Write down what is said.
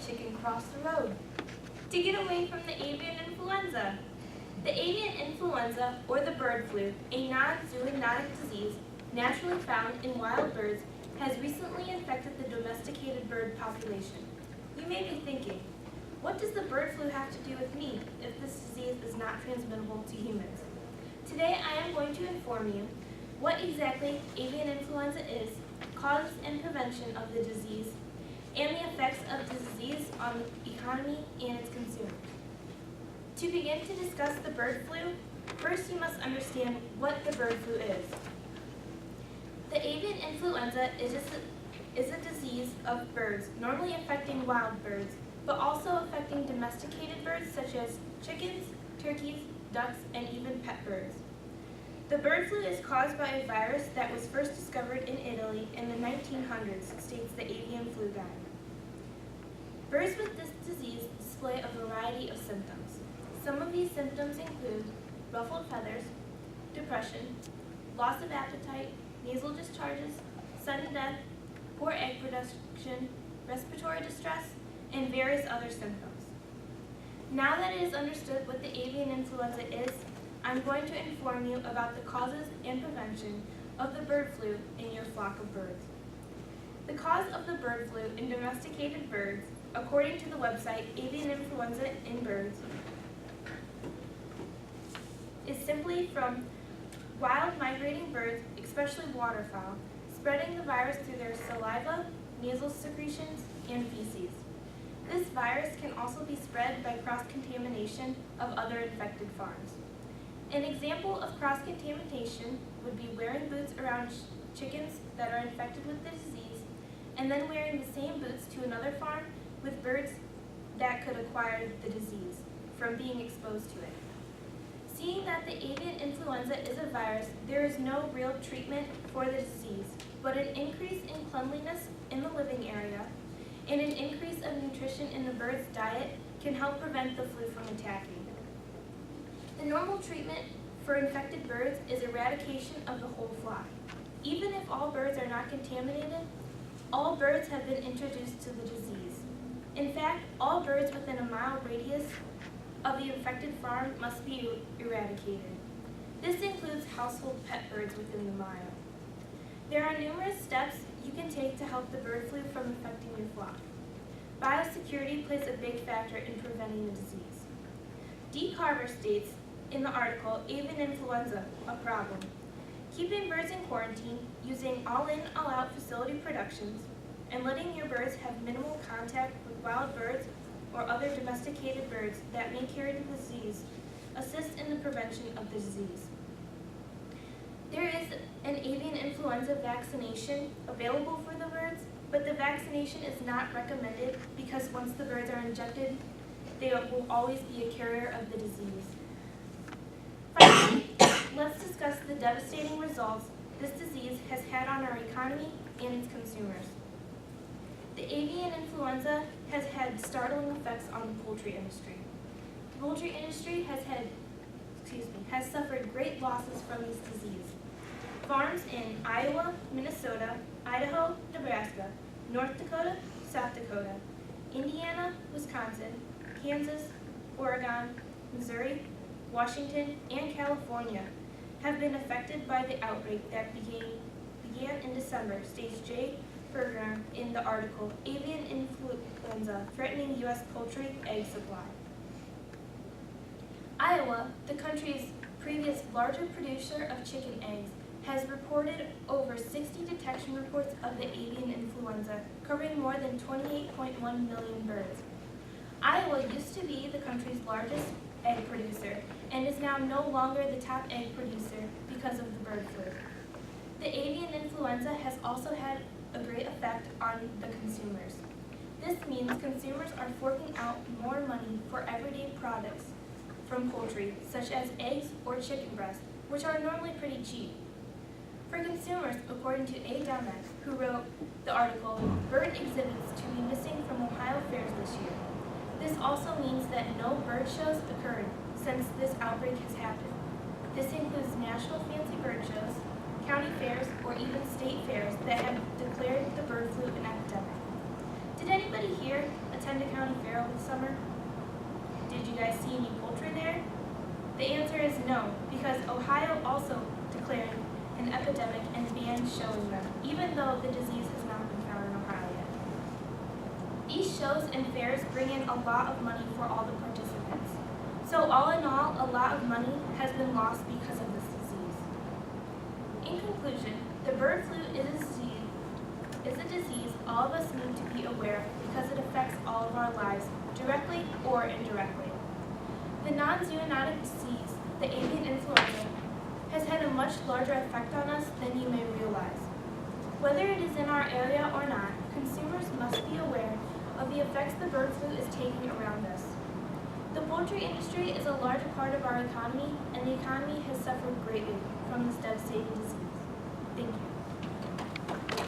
chicken cross the road to get away from the avian influenza. The avian influenza, or the bird flu, a non-zoonotic disease naturally found in wild birds, has recently infected the domesticated bird population. You may be thinking, what does the bird flu have to do with me if this disease is not transmittable to humans? Today I am going to inform you what exactly avian influenza is, causes and prevention of the disease, and the effects of the disease on the economy and its consumers. To begin to discuss the bird flu, first you must understand what the bird flu is. The avian influenza is a disease of birds, normally affecting wild birds, but also affecting domesticated birds such as chickens, turkeys, ducks, and even pet birds. The bird flu is caused by a virus that was first discovered in Italy in the 1900s, states the Avian Flu Guide. Birds with this disease display a variety of symptoms. Some of these symptoms include ruffled feathers, depression, loss of appetite, nasal discharges, sudden death, poor egg production, respiratory distress, and various other symptoms. Now that it is understood what the avian influenza is, I'm going to inform you about the causes and prevention of the bird flu in your flock of birds. The cause of the bird flu in domesticated birds, according to the website Avian Influenza in Birds, is simply from wild migrating birds, especially waterfowl, spreading the virus through their saliva, nasal secretions, and feces. This virus can also be spread by cross-contamination of other infected farms. An example of cross-contamination would be wearing boots around chickens that are infected with the disease, and then wearing the same boots to another farm with birds that could acquire the disease from being exposed to it. Seeing that the avian influenza is a virus, there is no real treatment for the disease, but an increase in cleanliness in the living area and an increase of nutrition in the bird's diet can help prevent the flu from attacking. The normal treatment for infected birds is eradication of the whole flock. Even if all birds are not contaminated, all birds have been introduced to the disease. In fact, all birds within a mile radius of the infected farm must be eradicated. This includes household pet birds within the mile. There are numerous steps you can take to help the bird flu from infecting your flock. Biosecurity plays a big factor in preventing the disease. D. Carver states in the article, Avian Influenza, a Problem. Keeping birds in quarantine, using all-in, all-out facility productions, and letting your birds have minimal contact with wild birds or other domesticated birds that may carry the disease assist in the prevention of the disease. There is an avian influenza vaccination available for the birds, but the vaccination is not recommended because once the birds are injected, they will always be a carrier of the disease. Finally, let's discuss the devastating results this disease has had on our economy and its consumers. The avian influenza has had startling effects on the poultry industry. The poultry industry has suffered great losses from this disease. Farms in Iowa, Minnesota, Idaho, Nebraska, North Dakota, South Dakota, Indiana, Wisconsin, Kansas, Oregon, Missouri, Washington, and California have been affected by the outbreak that began in December, states J. Berger in the article, Avian Influenza Threatening U.S. Poultry Egg Supply. Iowa, the country's previous larger producer of chicken eggs, has reported over 60 detection reports of the avian influenza, covering more than 28.1 million birds. Iowa used to be the country's largest egg producer and is now no longer the top egg producer because of the bird flu. The avian influenza has also had a great effect on the consumers. This means consumers are forking out more money for everyday products from poultry, such as eggs or chicken breast, which are normally pretty cheap. For consumers, according to A. Demek, who wrote the article, Bird Exhibits to be Missing from Ohio Fairs this year. This also means that no bird shows occurred since this outbreak has happened. This includes national fancy bird shows, county fairs, or even state fairs that have declared the bird flu an epidemic. Did anybody here attend a county fair over the summer? Did you guys see any poultry there? The answer is no, because Ohio also declared an epidemic and banned showing them, even though the disease has not been found in Ohio yet. These shows and fairs bring in a lot of money for all the participants. So all in all, a lot of money has been lost because of this disease. In conclusion, the bird flu is a disease all of us need to be aware of because it affects all of our lives, directly or indirectly. The non-zoonotic disease, the avian influenza, has had a much larger effect on us than you may realize. Whether it is in our area or not, consumers must be aware of the effects the bird flu is taking around us. The poultry industry is a large part of our economy, and the economy has suffered greatly from this devastating disease. Thank you.